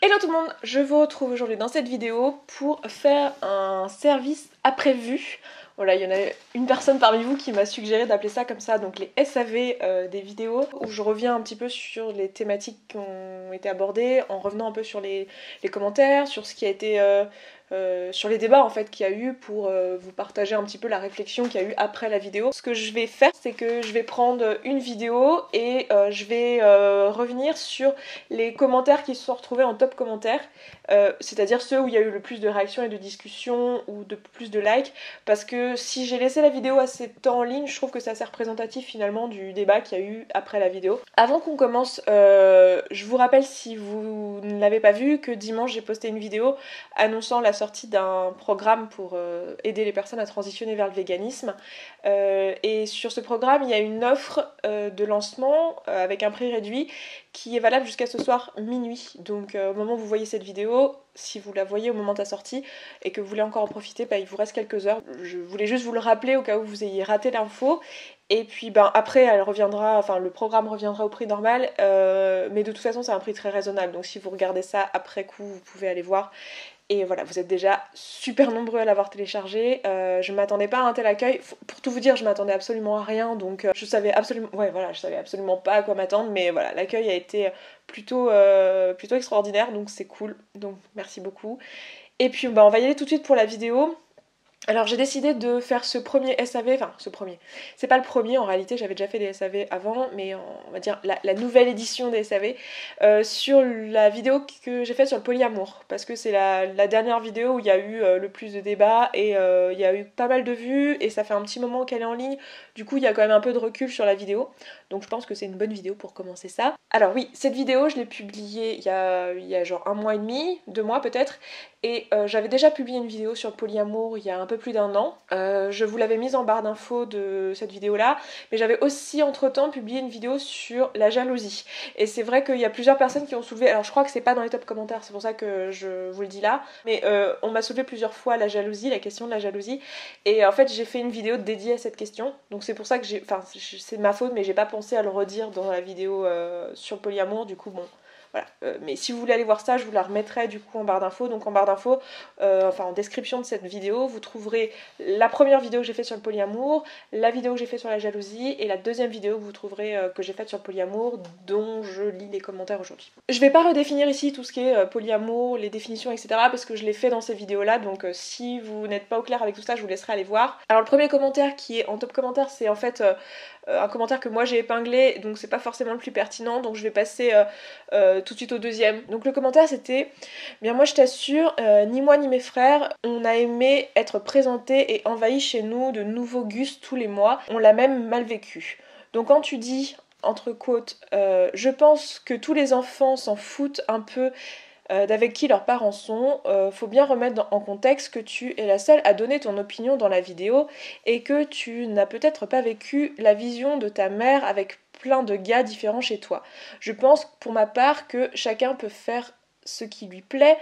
Hello tout le monde, je vous retrouve aujourd'hui dans cette vidéo pour faire un service après-vue. Voilà, il y en a une personne parmi vous qui m'a suggéré d'appeler ça comme ça, donc les SAV des vidéos, où je reviens un petit peu sur les thématiques qui ont été abordées, en revenant un peu sur les commentaires, sur ce qui a été... sur les débats en fait qu'il y a eu pour vous partager un petit peu la réflexion qu'il y a eu après la vidéo. Ce que je vais faire, c'est que je vais prendre une vidéo et je vais revenir sur les commentaires qui se sont retrouvés en top commentaires, c'est-à-dire ceux où il y a eu le plus de réactions et de discussions ou de plus de likes, parce que si j'ai laissé la vidéo assez de temps en ligne, je trouve que c'est assez représentatif finalement du débat qu'il y a eu après la vidéo. Avant qu'on commence, je vous rappelle, si vous ne l'avez pas vu, que dimanche j'ai posté une vidéo annonçant la sortie d'un programme pour aider les personnes à transitionner vers le véganisme. Et sur ce programme, il y a une offre de lancement avec un prix réduit qui est valable jusqu'à ce soir minuit. Donc au moment où vous voyez cette vidéo, si vous la voyez au moment de sa sortie et que vous voulez encore en profiter, il vous reste quelques heures. Je voulais juste vous le rappeler au cas où vous ayez raté l'info. Et puis après elle reviendra, enfin le programme reviendra au prix normal, mais de toute façon c'est un prix très raisonnable. Donc si vous regardez ça après coup, vous pouvez aller voir. Et voilà, vous êtes déjà super nombreux à l'avoir téléchargé. Je m'attendais pas à un tel accueil. Pour tout vous dire, je m'attendais absolument à rien, donc je savais absolument pas à quoi m'attendre, mais voilà, l'accueil a été plutôt extraordinaire, donc c'est cool. Donc merci beaucoup. Et puis on va y aller tout de suite pour la vidéo. Alors j'ai décidé de faire ce premier SAV, enfin ce premier, c'est pas le premier en réalité, j'avais déjà fait des SAV avant, mais on va dire la nouvelle édition des SAV, sur la vidéo que j'ai faite sur le polyamour, parce que c'est la dernière vidéo où il y a eu le plus de débats, et il y a eu pas mal de vues, et ça fait un petit moment qu'elle est en ligne, du coup il y a quand même un peu de recul sur la vidéo, donc je pense que c'est une bonne vidéo pour commencer ça. Alors oui, cette vidéo je l'ai publiée il y a genre 1 mois et demi, 2 mois peut-être, et j'avais déjà publié une vidéo sur le polyamour il y a un peu plus d'1 an. Je vous l'avais mise en barre d'infos de cette vidéo là, mais j'avais aussi entre temps publié une vidéo sur la jalousie. Et c'est vrai qu'il y a plusieurs personnes qui ont soulevé, alors je crois que c'est pas dans les top commentaires, c'est pour ça que je vous le dis là, mais on m'a soulevé plusieurs fois la jalousie, la question de la jalousie, et en fait j'ai fait une vidéo dédiée à cette question, donc c'est pour ça que c'est de ma faute, mais j'ai pas pensé à le redire dans la vidéo sur le polyamour, du coup bon. Voilà. Mais si vous voulez aller voir ça, je vous la remettrai du coup en barre d'infos. Donc en barre d'infos, en description de cette vidéo, vous trouverez la première vidéo que j'ai faite sur le polyamour, la vidéo que j'ai faite sur la jalousie et la deuxième vidéo que vous trouverez que j'ai faite sur le polyamour, dont je lis les commentaires aujourd'hui. Je vais pas redéfinir ici tout ce qui est polyamour, les définitions, etc. parce que je l'ai fait dans ces vidéos-là. Donc si vous n'êtes pas au clair avec tout ça, je vous laisserai aller voir. Alors le premier commentaire qui est en top commentaire, c'est en fait un commentaire que moi j'ai épinglé, donc c'est pas forcément le plus pertinent, donc je vais passer tout de suite au deuxième. Donc le commentaire c'était: bien moi je t'assure, ni moi ni mes frères, on a aimé être présenté et envahi chez nous de nouveaux gus tous les mois, on l'a même mal vécu. Donc quand tu dis, entre quotes, je pense que tous les enfants s'en foutent un peu d'avec qui leurs parents sont, faut bien remettre en contexte que tu es la seule à donner ton opinion dans la vidéo et que tu n'as peut-être pas vécu la vision de ta mère avec plein de gars différents chez toi. Je pense pour ma part que chacun peut faire ce qui lui plaît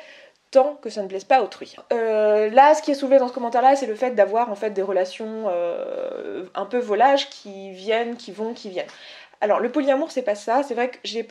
tant que ça ne plaise pas à autrui. Là, ce qui est soulevé dans ce commentaire-là, c'est le fait d'avoir en fait des relations un peu volages qui viennent, qui vont, qui viennent. Alors le polyamour c'est pas ça, c'est vrai que j'ai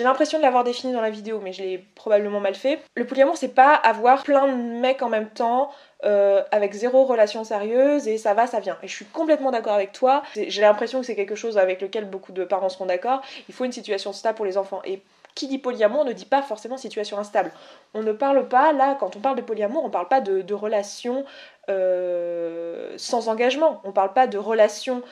l'impression de l'avoir défini dans la vidéo, mais je l'ai probablement mal fait. Le polyamour c'est pas avoir plein de mecs en même temps, avec zéro relation sérieuse et ça va, ça vient. Et je suis complètement d'accord avec toi, j'ai l'impression que c'est quelque chose avec lequel beaucoup de parents seront d'accord, il faut une situation stable pour les enfants. Et qui dit polyamour ne dit pas forcément situation instable. On ne parle pas, là, quand on parle de polyamour, on parle pas de relations sans engagement, on parle pas de relations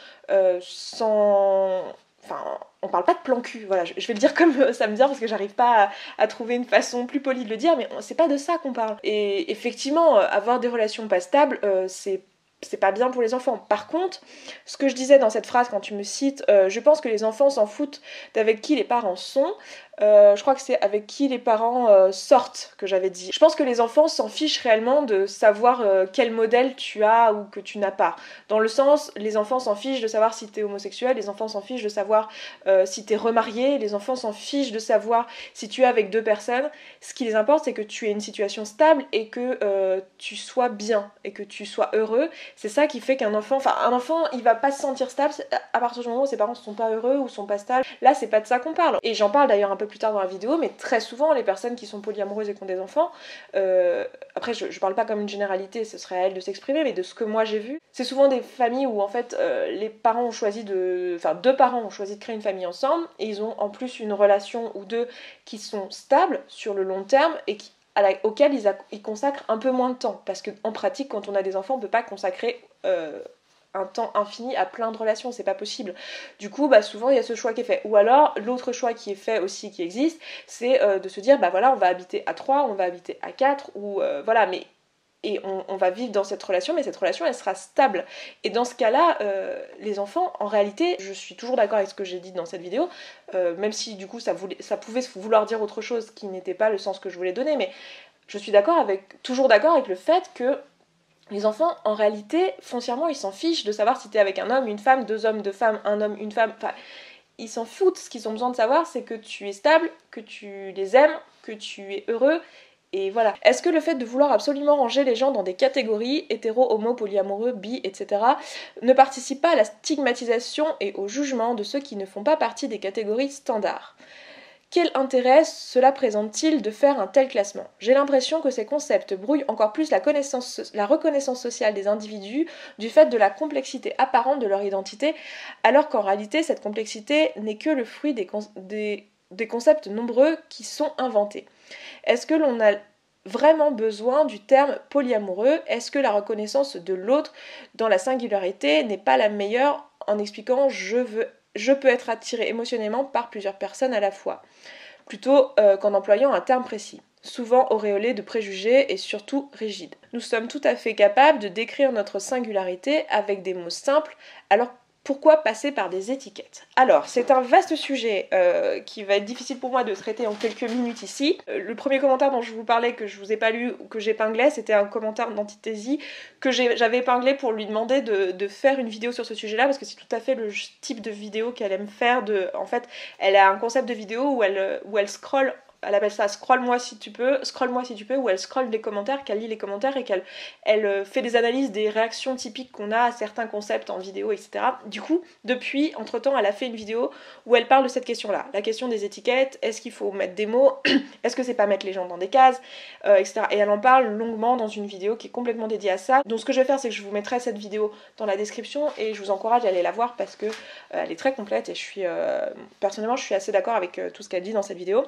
sans... Enfin, on parle pas de plan cul, voilà, je vais le dire comme ça me vient parce que j'arrive pas à trouver une façon plus polie de le dire, mais c'est pas de ça qu'on parle. Et effectivement, avoir des relations pas stables, c'est pas bien pour les enfants. Par contre, ce que je disais dans cette phrase quand tu me cites, je pense que les enfants s'en foutent d'avec qui les parents sont, je crois que c'est avec qui les parents sortent que j'avais dit. Je pense que les enfants s'en fichent réellement de savoir quel modèle tu as ou que tu n'as pas. Dans le sens, les enfants s'en fichent de savoir si t'es homosexuel, les enfants s'en fichent de savoir si t'es remarié, les enfants s'en fichent de savoir si tu es avec 2 personnes. Ce qui les importe, c'est que tu aies une situation stable et que tu sois bien et que tu sois heureux. C'est ça qui fait qu'un enfant, il va pas se sentir stable à partir du moment où ses parents ne sont pas heureux ou sont pas stables. Là, c'est pas de ça qu'on parle. Et j'en parle d'ailleurs un peu plus tard dans la vidéo, mais très souvent les personnes qui sont polyamoureuses et qui ont des enfants, après je parle pas comme une généralité, ce serait à elles de s'exprimer, mais de ce que moi j'ai vu, c'est souvent des familles où en fait les parents ont choisi deux parents ont choisi de créer une famille ensemble, et ils ont en plus une relation ou deux qui sont stables sur le long terme et auquel ils consacrent un peu moins de temps, parce qu'en pratique quand on a des enfants on peut pas consacrer un temps infini à plein de relations, c'est pas possible. Du coup, souvent il y a ce choix qui est fait. Ou alors, l'autre choix qui est fait aussi, qui existe, c'est de se dire, voilà, on va habiter à 3, on va habiter à 4, ou voilà, mais... Et on va vivre dans cette relation, mais cette relation, elle sera stable. Et dans ce cas-là, les enfants, en réalité, je suis toujours d'accord avec ce que j'ai dit dans cette vidéo, même si du coup ça pouvait vouloir dire autre chose qui n'était pas le sens que je voulais donner, mais je suis toujours d'accord avec le fait que les enfants, en réalité, foncièrement, ils s'en fichent de savoir si t'es avec un homme, une femme, deux hommes, deux femmes, un homme, une femme. Enfin, ils s'en foutent. Ce qu'ils ont besoin de savoir, c'est que tu es stable, que tu les aimes, que tu es heureux. Et voilà. Est-ce que le fait de vouloir absolument ranger les gens dans des catégories, hétéro, homo, polyamoureux, bi, etc., ne participe pas à la stigmatisation et au jugement de ceux qui ne font pas partie des catégories standards ? Quel intérêt cela présente-t-il de faire un tel classement ? J'ai l'impression que ces concepts brouillent encore plus la reconnaissance sociale des individus du fait de la complexité apparente de leur identité, alors qu'en réalité cette complexité n'est que le fruit des concepts nombreux qui sont inventés. Est-ce que l'on a vraiment besoin du terme polyamoureux ? Est-ce que la reconnaissance de l'autre dans la singularité n'est pas la meilleure en expliquant je peux être attiré émotionnellement par plusieurs personnes à la fois, plutôt qu'en employant un terme précis, souvent auréolé de préjugés et surtout rigide. Nous sommes tout à fait capables de décrire notre singularité avec des mots simples, alors pourquoi passer par des étiquettes ? Alors, c'est un vaste sujet qui va être difficile pour moi de traiter en quelques minutes ici. Le premier commentaire dont je vous parlais, que je vous ai pas lu ou que j'épinglais, c'était un commentaire d'Antithésie que j'avais épinglé pour lui demander de faire une vidéo sur ce sujet-là, parce que c'est tout à fait le type de vidéo qu'elle aime faire. En fait, elle a un concept de vidéo où elle scrolle. Elle appelle ça scroll-moi si tu peux, où elle scrolle des commentaires, qu'elle lit les commentaires et qu'elle fait des analyses des réactions typiques qu'on a à certains concepts en vidéo, etc. Du coup, depuis, entre-temps, elle a fait une vidéo où elle parle de cette question-là. La question des étiquettes, est-ce qu'il faut mettre des mots, est-ce que c'est pas mettre les gens dans des cases, etc. Et elle en parle longuement dans une vidéo qui est complètement dédiée à ça. Donc ce que je vais faire, c'est que je vous mettrai cette vidéo dans la description et je vous encourage à aller la voir parce que elle est très complète et personnellement, je suis assez d'accord avec tout ce qu'elle dit dans cette vidéo.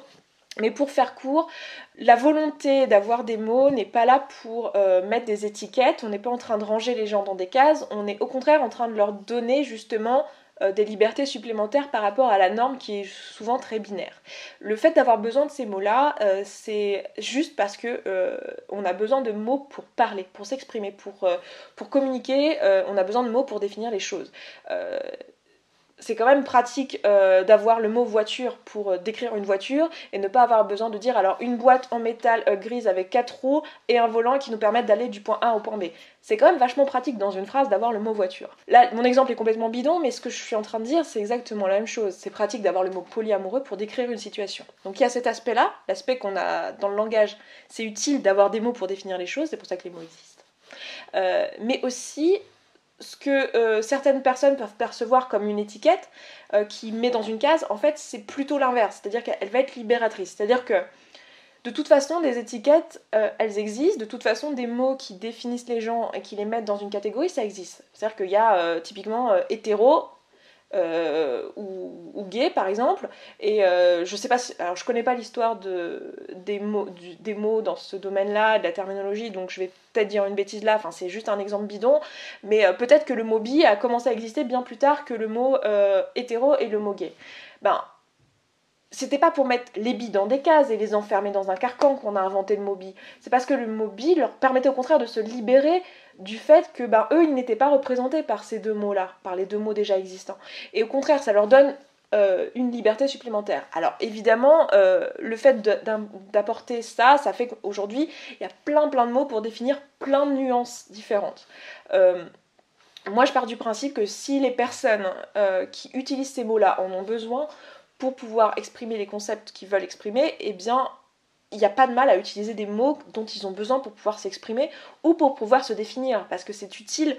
Mais pour faire court, la volonté d'avoir des mots n'est pas là pour mettre des étiquettes, on n'est pas en train de ranger les gens dans des cases, on est au contraire en train de leur donner justement des libertés supplémentaires par rapport à la norme qui est souvent très binaire. Le fait d'avoir besoin de ces mots-là, c'est juste parce que on a besoin de mots pour parler, pour s'exprimer, pour communiquer, on a besoin de mots pour définir les choses. C'est quand même pratique d'avoir le mot voiture pour décrire une voiture et ne pas avoir besoin de dire alors une boîte en métal grise avec 4 roues et un volant qui nous permettent d'aller du point A au point B. C'est quand même vachement pratique dans une phrase d'avoir le mot voiture. Là, mon exemple est complètement bidon, mais ce que je suis en train de dire, c'est exactement la même chose. C'est pratique d'avoir le mot polyamoureux pour décrire une situation. Donc il y a cet aspect-là, l'aspect qu'on a dans le langage. C'est utile d'avoir des mots pour définir les choses, c'est pour ça que les mots existent. Mais aussi ce que certaines personnes peuvent percevoir comme une étiquette qui met dans une case, en fait c'est plutôt l'inverse, c'est-à-dire qu'elle va être libératrice, c'est-à-dire que de toute façon des étiquettes elles existent, de toute façon des mots qui définissent les gens et qui les mettent dans une catégorie ça existe, c'est-à-dire qu'il y a typiquement hétéro ou gay par exemple, et je sais pas alors je connais pas l'histoire des mots dans ce domaine-là, de la terminologie, donc je vais peut-être dire une bêtise là, enfin c'est juste un exemple bidon, mais peut-être que le mot bi a commencé à exister bien plus tard que le mot hétéro et le mot gay. C'était pas pour mettre les bi dans des cases et les enfermer dans un carcan qu'on a inventé le mot bi. C'est parce que le mot bi leur permettait au contraire de se libérer du fait que eux ils n'étaient pas représentés par ces deux mots-là, par les deux mots déjà existants. Et au contraire, ça leur donne une liberté supplémentaire. Alors évidemment, le fait d'apporter ça fait qu'aujourd'hui, il y a plein de mots pour définir plein de nuances différentes. Moi je pars du principe que si les personnes qui utilisent ces mots-là en ont besoin, pour pouvoir exprimer les concepts qu'ils veulent exprimer, eh bien, il n'y a pas de mal à utiliser des mots dont ils ont besoin pour pouvoir s'exprimer ou pour pouvoir se définir, parce que c'est utile.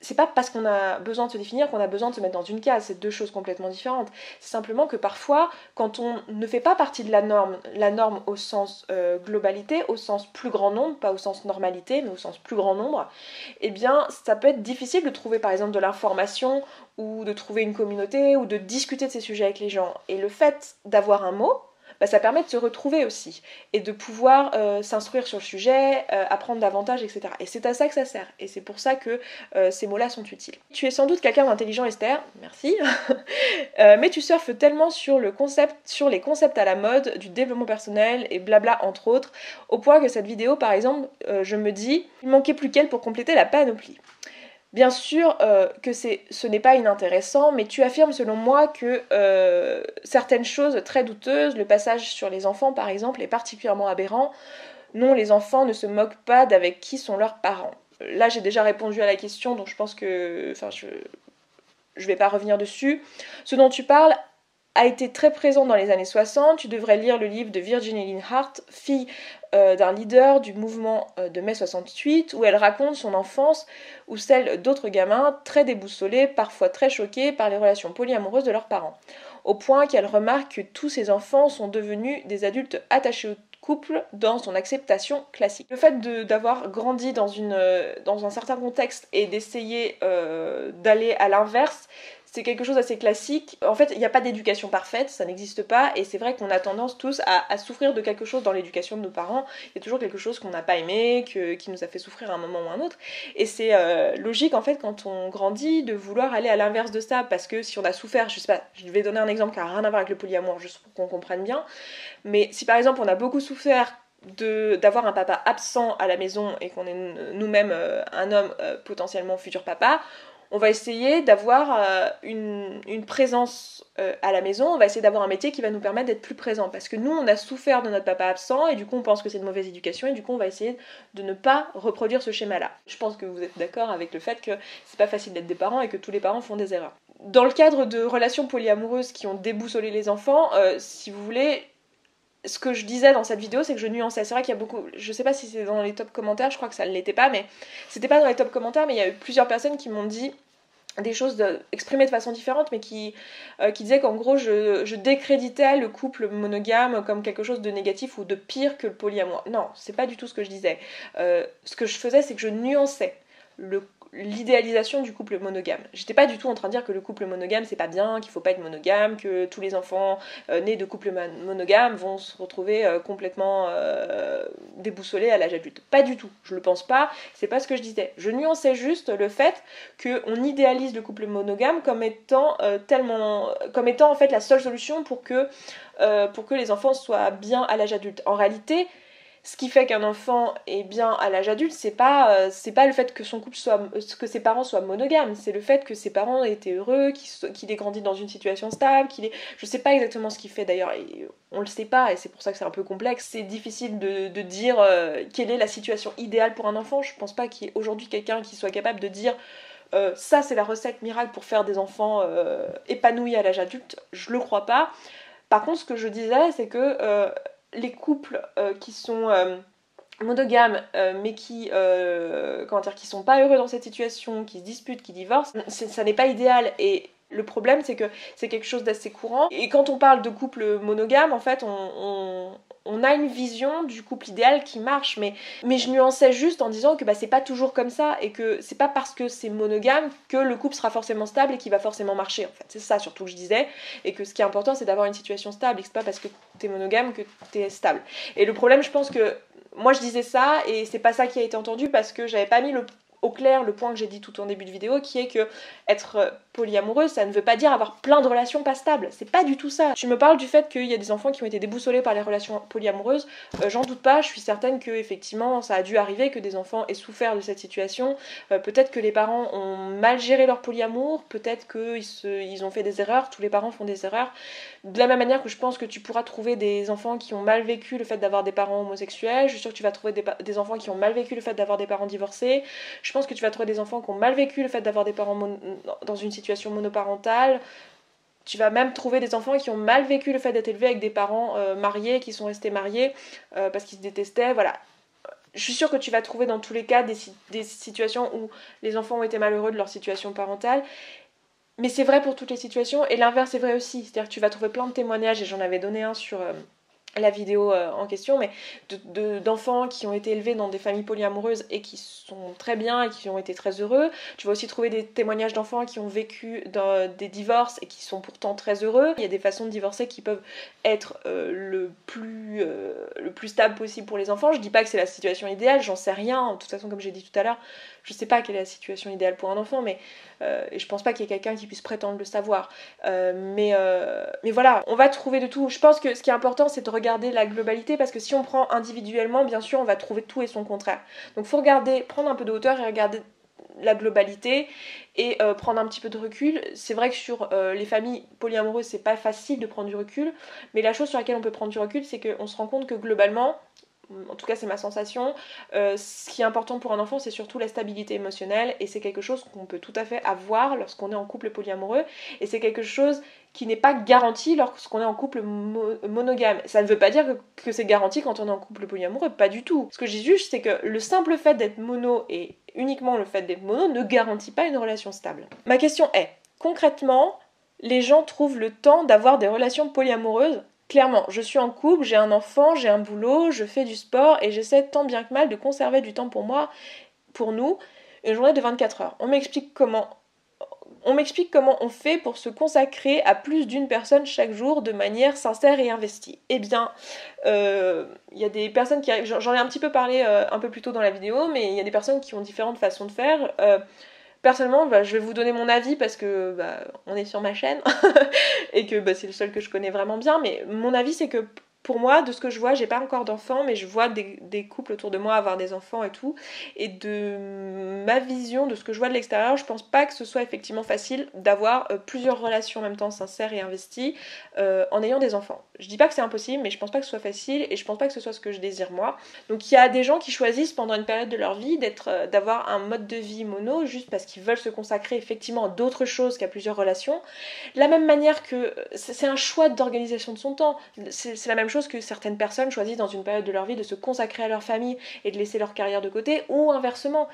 C'est pas parce qu'on a besoin de se définir qu'on a besoin de se mettre dans une case, c'est deux choses complètement différentes. C'est simplement que parfois, quand on ne fait pas partie de la norme au sens globalité, au sens plus grand nombre, pas au sens normalité, mais au sens plus grand nombre, eh bien ça peut être difficile de trouver par exemple de l'information ou de trouver une communauté ou de discuter de ces sujets avec les gens. Et le fait d'avoir un mot, bah, ça permet de se retrouver aussi et de pouvoir s'instruire sur le sujet, apprendre davantage, etc. Et c'est à ça que ça sert. Et c'est pour ça que ces mots-là sont utiles. Tu es sans doute quelqu'un d'intelligent, Esther, merci, mais tu surfes tellement sur les concepts à la mode, du développement personnel et blabla entre autres, au point que cette vidéo, par exemple, je me dis, il manquait plus qu'elle pour compléter la panoplie. Bien sûr que ce n'est pas inintéressant, mais tu affirmes selon moi que certaines choses très douteuses, le passage sur les enfants par exemple, est particulièrement aberrant. Non, les enfants ne se moquent pas d'avec qui sont leurs parents. Là, j'ai déjà répondu à la question, donc je pense que... Enfin, je vais pas revenir dessus. Ce dont tu parles a été très présent dans les années 60. Tu devrais lire le livre de Virginia Lynn Hart, fille d'un leader du mouvement de mai 68, où elle raconte son enfance ou celle d'autres gamins très déboussolés, parfois très choqués par les relations polyamoureuses de leurs parents, au point qu'elle remarque que tous ces enfants sont devenus des adultes attachés au couple dans son acceptation classique. Le fait d'avoir grandi dans un certain contexte et d'essayer d'aller à l'inverse, c'est quelque chose d'assez classique. En fait, il n'y a pas d'éducation parfaite, ça n'existe pas, et c'est vrai qu'on a tendance tous à souffrir de quelque chose dans l'éducation de nos parents. Il y a toujours quelque chose qu'on n'a pas aimé, qui nous a fait souffrir à un moment ou à un autre. Et c'est logique, en fait, quand on grandit, de vouloir aller à l'inverse de ça, parce que si on a souffert, je sais pas, je vais donner un exemple qui n'a rien à voir avec le polyamour, juste pour qu'on comprenne bien, mais si par exemple on a beaucoup souffert d'avoir un papa absent à la maison et qu'on est nous-mêmes un homme potentiellement futur papa, on va essayer d'avoir une présence à la maison, on va essayer d'avoir un métier qui va nous permettre d'être plus présent, parce que nous on a souffert de notre papa absent et du coup on pense que c'est de mauvaise éducation et du coup on va essayer de ne pas reproduire ce schéma-là. Je pense que vous êtes d'accord avec le fait que c'est pas facile d'être des parents et que tous les parents font des erreurs. Dans le cadre de relations polyamoureuses qui ont déboussolé les enfants, si vous voulez, ce que je disais dans cette vidéo, c'est que je nuançais. C'est vrai qu'il y a beaucoup... Je sais pas si c'est dans les top commentaires, je crois que ça ne l'était pas, mais c'était pas dans les top commentaires, mais il y a eu plusieurs personnes qui m'ont dit des choses exprimées de façon différente, mais qui disaient qu'en gros, je décréditais le couple monogame comme quelque chose de négatif ou de pire que le polyamour. Non, c'est pas du tout ce que je disais. Ce que je faisais, c'est que je nuançais l'idéalisation du couple monogame. J'étais pas du tout en train de dire que le couple monogame c'est pas bien, qu'il faut pas être monogame, que tous les enfants nés de couples monogames vont se retrouver complètement déboussolés à l'âge adulte. Pas du tout, je le pense pas, c'est pas ce que je disais. Je nuançais juste le fait qu'on idéalise le couple monogame comme étant en fait la seule solution pour que les enfants soient bien à l'âge adulte. En réalité, ce qui fait qu'un enfant est bien à l'âge adulte, c'est pas le fait que que ses parents soient monogames, c'est le fait que ses parents aient été heureux, qu'il ait grandi dans une situation stable, je sais pas exactement ce qu'il fait d'ailleurs, et on le sait pas, et c'est pour ça que c'est un peu complexe. C'est difficile de dire quelle est la situation idéale pour un enfant. Je pense pas qu'il y ait aujourd'hui quelqu'un qui soit capable de dire ça c'est la recette miracle pour faire des enfants épanouis à l'âge adulte. Je le crois pas. Par contre, ce que je disais, c'est que les couples qui sont monogames mais qui sont pas heureux dans cette situation, qui se disputent, qui divorcent, ça n'est pas idéal. Et le problème, c'est que c'est quelque chose d'assez courant. Et quand on parle de couple monogame, en fait, on a une vision du couple idéal qui marche, mais je nuançais juste en disant que c'est pas toujours comme ça, et que c'est pas parce que c'est monogame que le couple sera forcément stable et qu'il va forcément marcher, en fait. C'est ça surtout que je disais, et que ce qui est important, c'est d'avoir une situation stable, et que c'est pas parce que t'es monogame que t'es stable. Et le problème, je pense que moi je disais ça, et c'est pas ça qui a été entendu, parce que j'avais pas mis au clair le point que j'ai dit tout en début de vidéo, qui est que être polyamoureuse, ça ne veut pas dire avoir plein de relations pas stables. C'est pas du tout ça. Tu me parles du fait qu'il y a des enfants qui ont été déboussolés par les relations polyamoureuses. J'en doute pas, je suis certaine que effectivement ça a dû arriver, que des enfants aient souffert de cette situation. Peut-être que les parents ont mal géré leur polyamour, peut-être qu'ils ont fait des erreurs, tous les parents font des erreurs. De la même manière que je pense que tu pourras trouver des enfants qui ont mal vécu le fait d'avoir des parents homosexuels, je suis sûre que tu vas trouver des enfants qui ont mal vécu le fait d'avoir des parents divorcés, je pense que tu vas trouver des enfants qui ont mal vécu le fait d'avoir des parents dans une situation monoparentale. Tu vas même trouver des enfants qui ont mal vécu le fait d'être élevés avec des parents mariés, qui sont restés mariés parce qu'ils se détestaient, voilà. Je suis sûre que tu vas trouver dans tous les cas des situations où les enfants ont été malheureux de leur situation parentale. Mais c'est vrai pour toutes les situations, et l'inverse est vrai aussi. C'est-à-dire que tu vas trouver plein de témoignages, et j'en avais donné un sur la vidéo en question, mais d'enfants qui ont été élevés dans des familles polyamoureuses et qui sont très bien et qui ont été très heureux. Tu vas aussi trouver des témoignages d'enfants qui ont vécu des divorces et qui sont pourtant très heureux. Il y a des façons de divorcer qui peuvent être le plus stable possible pour les enfants. Je dis pas que c'est la situation idéale, j'en sais rien. De toute façon, comme j'ai dit tout à l'heure, je sais pas quelle est la situation idéale pour un enfant, mais et je pense pas qu'il y ait quelqu'un qui puisse prétendre le savoir. Mais voilà, on va trouver de tout. Je pense que ce qui est important, c'est de regarder la globalité, parce que si on prend individuellement, bien sûr, on va trouver tout et son contraire. Donc faut regarder, prendre un peu de hauteur et regarder la globalité et prendre un petit peu de recul. C'est vrai que sur les familles polyamoureuses, c'est pas facile de prendre du recul, mais la chose sur laquelle on peut prendre du recul, c'est qu'on se rend compte que globalement, en tout cas c'est ma sensation, ce qui est important pour un enfant, c'est surtout la stabilité émotionnelle, et c'est quelque chose qu'on peut tout à fait avoir lorsqu'on est en couple polyamoureux, et c'est quelque chose qui n'est pas garanti lorsqu'on est en couple monogame. Ça ne veut pas dire que c'est garanti quand on est en couple polyamoureux, pas du tout. Ce que je dis juste, c'est que le simple fait d'être mono, et uniquement le fait d'être mono, ne garantit pas une relation stable. Ma question est, concrètement, les gens trouvent le temps d'avoir des relations polyamoureuses? Clairement, je suis en couple, j'ai un enfant, j'ai un boulot, je fais du sport et j'essaie tant bien que mal de conserver du temps pour moi, pour nous, une journée de 24 heures. On m'explique comment on fait pour se consacrer à plus d'une personne chaque jour de manière sincère et investie. Eh bien, il y a des personnes qui arrivent, j'en ai un petit peu parlé un peu plus tôt dans la vidéo, mais il y a des personnes qui ont différentes façons de faire. Personnellement, je vais vous donner mon avis parce que on est sur ma chaîne et que c'est le seul que je connais vraiment bien, mais mon avis c'est que pour moi, de ce que je vois, j'ai pas encore d'enfants, mais je vois des couples autour de moi avoir des enfants et tout, et de ma vision, de ce que je vois de l'extérieur, je pense pas que ce soit effectivement facile d'avoir plusieurs relations en même temps sincères et investies en ayant des enfants. Je dis pas que c'est impossible, mais je pense pas que ce soit facile, et je pense pas que ce soit ce que je désire moi. Donc il y a des gens qui choisissent pendant une période de leur vie d'avoir un mode de vie mono, juste parce qu'ils veulent se consacrer effectivement à d'autres choses qu'à plusieurs relations. De la même manière que c'est un choix d'organisation de son temps, c'est la même chose que certaines personnes choisissent dans une période de leur vie de se consacrer à leur famille et de laisser leur carrière de côté, ou inversement.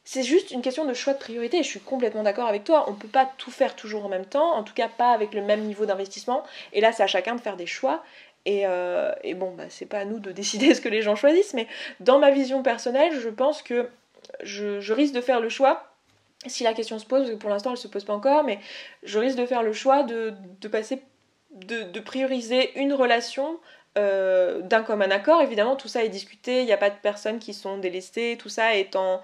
C'est juste une question de choix de priorité, et je suis complètement d'accord avec toi, on peut pas tout faire toujours en même temps, en tout cas pas avec le même niveau d'investissement, et là c'est à chacun de faire des choix, et bon, c'est pas à nous de décider ce que les gens choisissent, mais dans ma vision personnelle, je pense que je risque de faire le choix, si la question se pose, parce que pour l'instant elle se pose pas encore, mais je risque de faire le choix de prioriser une relation d'un commun accord. Évidemment, tout ça est discuté, il n'y a pas de personnes qui sont délestées, tout ça est en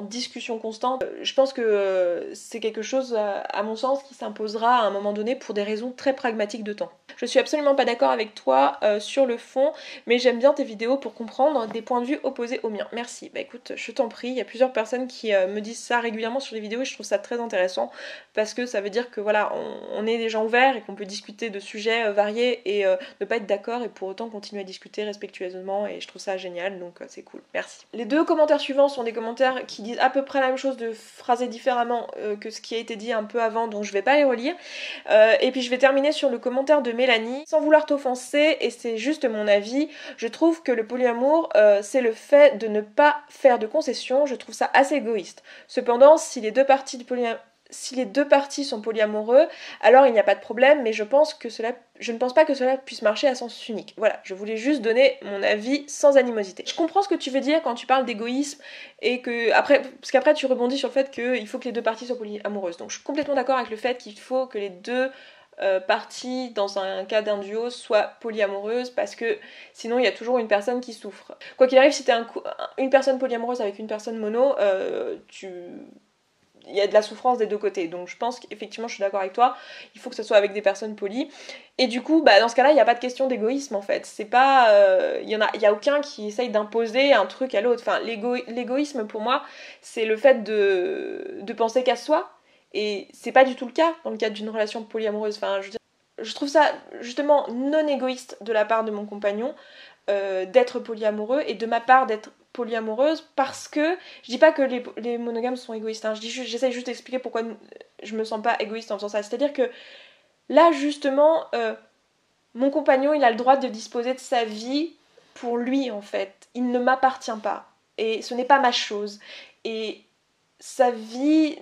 discussion constante. Je pense que c'est quelque chose, à mon sens, qui s'imposera à un moment donné pour des raisons très pragmatiques de temps. Je suis absolument pas d'accord avec toi sur le fond, mais j'aime bien tes vidéos pour comprendre des points de vue opposés aux miens. Merci. Bah écoute, je t'en prie, il y a plusieurs personnes qui me disent ça régulièrement sur les vidéos, et je trouve ça très intéressant, parce que ça veut dire que voilà, on est des gens ouverts et qu'on peut discuter de sujets variés et ne pas être d'accord, et pour autant continuer à discuter respectueusement, et je trouve ça génial, donc c'est cool. Merci. Les deux commentaires suivants sont des commentaires qui disent à peu près la même chose, de phraser différemment que ce qui a été dit un peu avant, donc je vais pas les relire. Et puis je vais terminer sur le commentaire de Mélanie. Sans vouloir t'offenser, et c'est juste mon avis, je trouve que le polyamour, c'est le fait de ne pas faire de concessions. Je trouve ça assez égoïste. Cependant, si les deux parties sont polyamoureux, alors il n'y a pas de problème, mais je ne pense pas que cela puisse marcher à sens unique. Voilà, je voulais juste donner mon avis sans animosité. Je comprends ce que tu veux dire quand tu parles d'égoïsme, et parce qu'après tu rebondis sur le fait qu'il faut que les deux parties soient polyamoureuses. Donc je suis complètement d'accord avec le fait qu'il faut que les deux parties, dans un cas d'un duo, soient polyamoreuses, parce que sinon il y a toujours une personne qui souffre. Quoi qu'il arrive, si t'es une personne polyamoureuse avec une personne mono, il y a de la souffrance des deux côtés. Donc je pense qu'effectivement je suis d'accord avec toi, il faut que ce soit avec des personnes polies. Et du coup, dans ce cas-là, il n'y a pas de question d'égoïsme en fait. C'est pas. Il y a aucun qui essaye d'imposer un truc à l'autre. Enfin, l'égoïsme pour moi, c'est le fait de penser qu'à soi. Et c'est pas du tout le cas dans le cadre d'une relation polyamoureuse. Enfin, je trouve ça justement non égoïste de la part de mon compagnon d'être polyamoureux, et de ma part d'être polyamoureuse, parce que je dis pas que les monogames sont égoïstes, hein. J'essaie juste d'expliquer pourquoi je me sens pas égoïste en faisant ça. C'est-à-dire que Là justement, mon compagnon il a le droit de disposer de sa vie pour lui en fait. Il ne m'appartient pas et ce n'est pas ma chose. Et sa vie...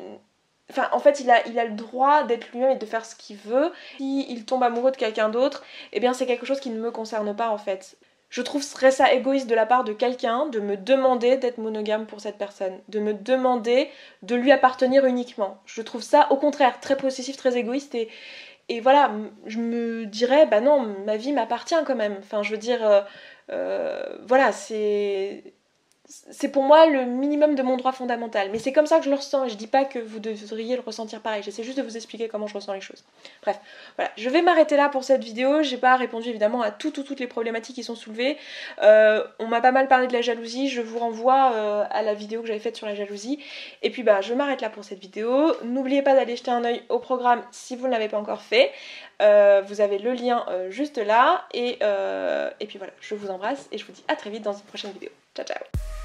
Enfin, en fait, il a le droit d'être lui-même et de faire ce qu'il veut. Si il tombe amoureux de quelqu'un d'autre, eh bien c'est quelque chose qui ne me concerne pas en fait. Je trouverais ça égoïste de la part de quelqu'un de me demander d'être monogame pour cette personne, de me demander de lui appartenir uniquement. Je trouve ça au contraire très possessif, très égoïste et voilà, je me dirais, bah non, ma vie m'appartient quand même. Enfin, je veux dire, voilà, c'est pour moi le minimum de mon droit fondamental. Mais c'est comme ça que je le ressens et je dis pas que vous devriez le ressentir pareil. J'essaie juste de vous expliquer comment je ressens les choses. Bref, voilà, je vais m'arrêter là pour cette vidéo. J'ai pas répondu évidemment à toutes les problématiques qui sont soulevées. On m'a pas mal parlé de la jalousie. Je vous renvoie à la vidéo que j'avais faite sur la jalousie. Et puis bah, je m'arrête là pour cette vidéo. N'oubliez pas d'aller jeter un œil au programme si vous ne l'avez pas encore fait. Vous avez le lien juste là. Et puis voilà, je vous embrasse et je vous dis à très vite dans une prochaine vidéo. Ciao ciao.